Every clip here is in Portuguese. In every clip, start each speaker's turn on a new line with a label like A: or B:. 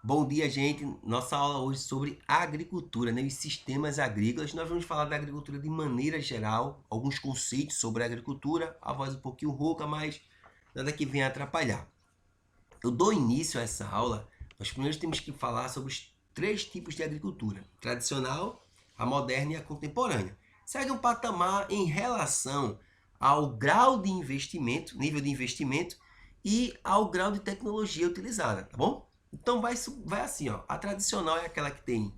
A: Bom dia, gente. Nossa aula hoje é sobre agricultura, né? Os sistemas agrícolas. Nós vamos falar da agricultura de maneira geral, alguns conceitos sobre a agricultura, a voz um pouquinho rouca, mas nada que venha atrapalhar. Eu dou início a essa aula. Nós primeiro temos que falar sobre os três tipos de agricultura: tradicional, a moderna e a contemporânea. Segue um patamar em relação ao grau de investimento, nível de investimento e ao grau de tecnologia utilizada, tá bom? Então vai assim, ó. A tradicional é aquela que tem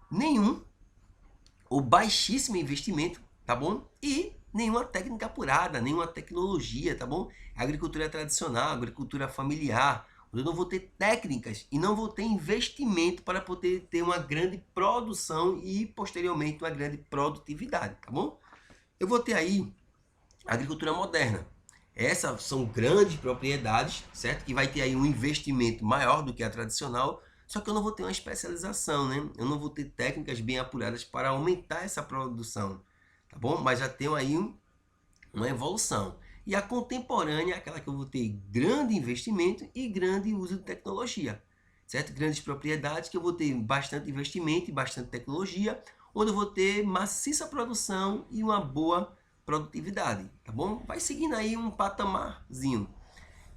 A: nenhum ou baixíssimo investimento, tá bom? E nenhuma técnica apurada, nenhuma tecnologia, tá bom? A agricultura tradicional, a agricultura familiar, onde eu não vou ter técnicas e não vou ter investimento para poder ter uma grande produção e posteriormente uma grande produtividade, tá bom? Eu vou ter aí a agricultura moderna. Essas são grandes propriedades, certo? Que vai ter aí um investimento maior do que a tradicional, só que eu não vou ter uma especialização, né? Eu não vou ter técnicas bem apuradas para aumentar essa produção, tá bom? Mas já tenho aí uma evolução. E a contemporânea é aquela que eu vou ter grande investimento e grande uso de tecnologia, certo? Grandes propriedades que eu vou ter bastante investimento e bastante tecnologia, onde eu vou ter maciça produção e uma boa produtividade, tá bom? Vai seguindo aí um patamarzinho.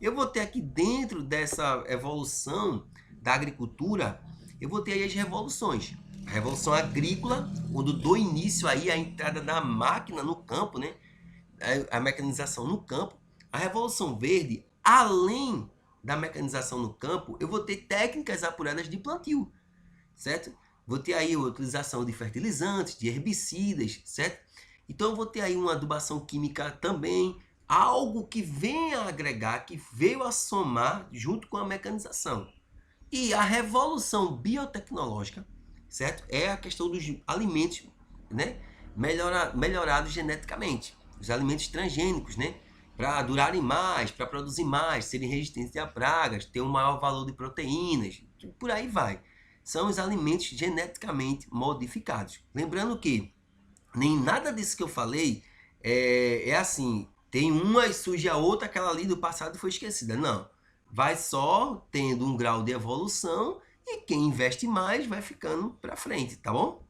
A: Eu vou ter aqui dentro dessa evolução da agricultura, eu vou ter aí as revoluções. A revolução agrícola, quando eu dou início aí à entrada da máquina no campo, né? A mecanização no campo. A revolução verde, além da mecanização no campo, eu vou ter técnicas apuradas de plantio, certo? Vou ter aí a utilização de fertilizantes, de herbicidas, certo? Então eu vou ter aí uma adubação química também, algo que venha a agregar, que veio a somar junto com a mecanização. E a revolução biotecnológica, certo? É a questão dos alimentos, né? Melhorados geneticamente, os alimentos transgênicos, né? Para durarem mais, para produzir mais, serem resistentes a pragas, ter um maior valor de proteínas, por aí vai. São os alimentos geneticamente modificados. Lembrando que nem nada disso que eu falei é assim, tem uma e surge a outra, aquela ali do passado foi esquecida. Não. Vai só tendo um grau de evolução e quem investe mais vai ficando para frente, tá bom?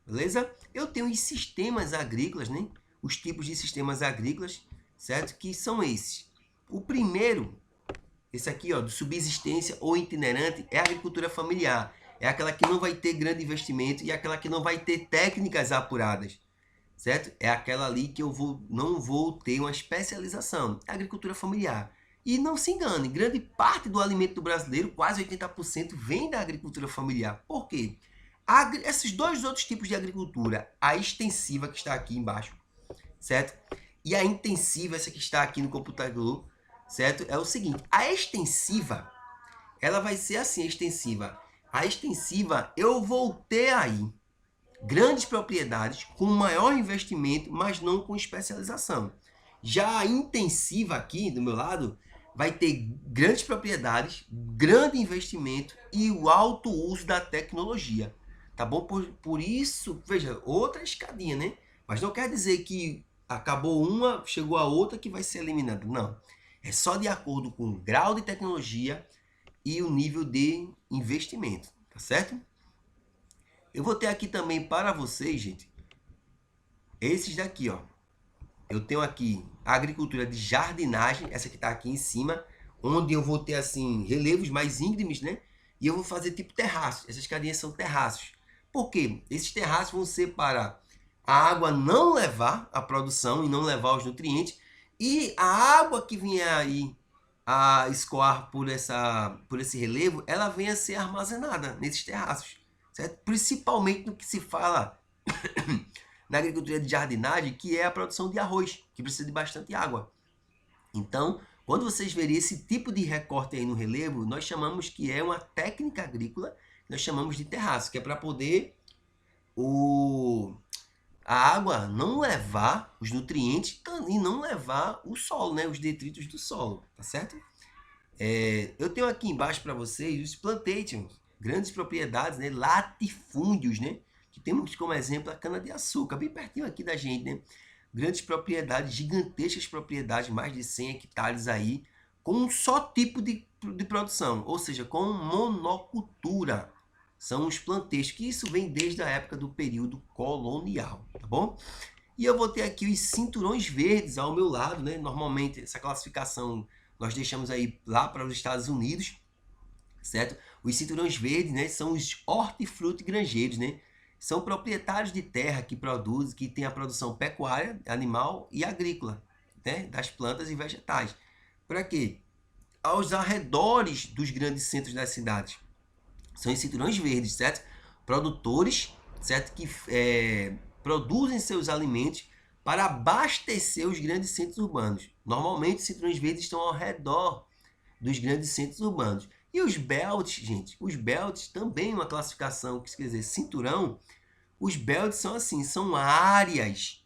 A: Beleza? Eu tenho os sistemas agrícolas, né? Os tipos de sistemas agrícolas, certo? Que são esses. O primeiro, esse aqui, ó, de subsistência ou itinerante, é a agricultura familiar. É aquela que não vai ter grande investimento e aquela que não vai ter técnicas apuradas, certo? É aquela ali que não vou ter uma especialização. É a agricultura familiar. E não se engane, grande parte do alimento do brasileiro, quase 80%, vem da agricultura familiar. Por quê? Esses dois outros tipos de agricultura, a extensiva que está aqui embaixo, certo? E a intensiva, essa que está aqui no computador, certo? É o seguinte, a extensiva, ela vai ser assim, extensiva. A extensiva, eu vou ter aí grandes propriedades com maior investimento, mas não com especialização. Já a intensiva aqui, do meu lado, vai ter grandes propriedades, grande investimento e o alto uso da tecnologia. Tá bom? Por isso, veja, outra escadinha, né? Mas não quer dizer que acabou uma, chegou a outra que vai ser eliminada. Não. É só de acordo com o grau de tecnologia e o nível de investimento. Tá certo? Eu vou ter aqui também para vocês, gente, esses daqui, ó. Eu tenho aqui a agricultura de jardinagem, essa que está aqui em cima, onde eu vou ter, assim, relevos mais íngremes, né? E eu vou fazer tipo terraços. Essas cadinhas são terraços. Por quê? Esses terraços vão ser para a água não levar a produção e não levar os nutrientes, e a água que vier aí a escoar por esse relevo, ela venha a ser armazenada nesses terraços, certo? Principalmente no que se fala na agricultura de jardinagem, que é a produção de arroz, que precisa de bastante água. Então, quando vocês verem esse tipo de recorte aí no relevo, nós chamamos que é uma técnica agrícola, nós chamamos de terraço, que é para poder a água não levar os nutrientes e não levar o solo, né? Os detritos do solo, tá certo? Eu tenho aqui embaixo para vocês os plantations, grandes propriedades, né? Latifúndios, né? Que temos como exemplo a cana-de-açúcar, bem pertinho aqui da gente, né? Grandes propriedades, gigantescas propriedades, mais de 100 hectares aí, com um só tipo de de produção, ou seja, com monocultura. São os planteios, que isso vem desde a época do período colonial, tá bom? E eu vou ter aqui os cinturões verdes ao meu lado, né? Normalmente essa classificação nós deixamos aí lá para os Estados Unidos, certo? Os cinturões verdes, né, são os hortifrutigranjeiros, né? São proprietários de terra que produzem, que tem a produção pecuária, animal e agrícola, né, das plantas e vegetais. Para quê? Aos arredores dos grandes centros das cidades. São os cinturões verdes, certo? Produtores, certo? Que produzem seus alimentos para abastecer os grandes centros urbanos. Normalmente, os cinturões verdes estão ao redor dos grandes centros urbanos. E os belts, gente, os belts também uma classificação, que quer dizer, cinturão. Os belts são assim, são áreas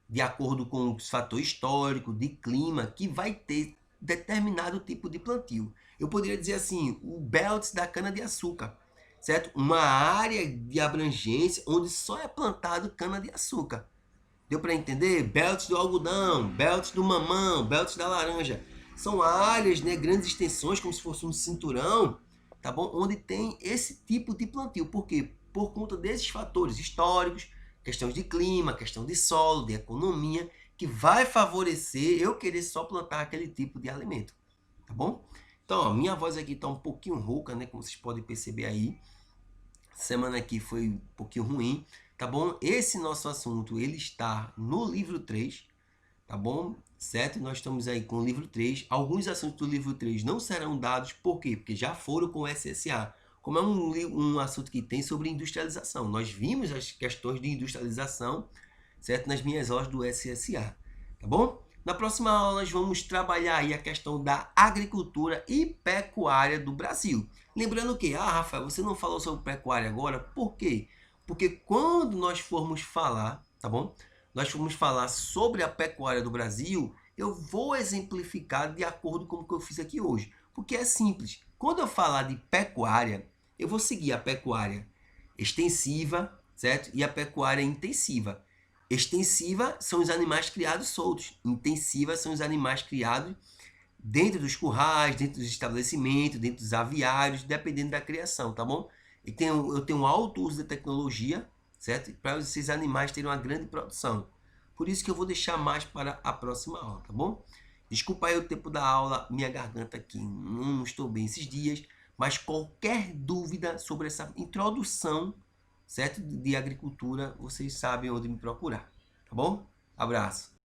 A: de acordo com os fatores históricos, de clima, que vai ter determinado tipo de plantio. Eu poderia dizer assim, o belts da cana-de-açúcar, certo? Uma área de abrangência onde só é plantado cana-de-açúcar. Deu para entender? Belts do algodão, belts do mamão, belts da laranja. São áreas, né, grandes extensões, como se fosse um cinturão, tá bom? Onde tem esse tipo de plantio. Por quê? Por conta desses fatores históricos, questões de clima, questão de solo, de economia, que vai favorecer eu querer só plantar aquele tipo de alimento, tá bom? Então, ó, minha voz aqui tá um pouquinho rouca, né, como vocês podem perceber aí. Semana aqui foi um pouquinho ruim, tá bom? Esse nosso assunto, ele está no livro 3, tá bom? Certo? Nós estamos aí com o livro 3. Alguns assuntos do livro 3 não serão dados, por quê? Porque já foram com o SSA. Como é um assunto que tem sobre industrialização. Nós vimos as questões de industrialização, certo? Nas minhas aulas do SSA, tá bom? Na próxima aula nós vamos trabalhar aí a questão da agricultura e pecuária do Brasil. Lembrando que, Rafael, você não falou sobre pecuária agora, por quê? Porque quando nós formos falar, tá bom? Nós formos falar sobre a pecuária do Brasil, eu vou exemplificar de acordo com o que eu fiz aqui hoje. Porque é simples. Quando eu falar de pecuária, eu vou seguir a pecuária extensiva, certo? E a pecuária intensiva. Extensiva são os animais criados soltos. Intensiva são os animais criados dentro dos currais, dentro dos estabelecimentos, dentro dos aviários, dependendo da criação, tá bom? Eu tenho um alto uso de tecnologia, certo? Para esses animais terem uma grande produção. Por isso que eu vou deixar mais para a próxima aula, tá bom? Desculpa aí o tempo da aula, minha garganta aqui não estou bem esses dias, mas qualquer dúvida sobre essa introdução, certo? De agricultura, vocês sabem onde me procurar, tá bom? Abraço.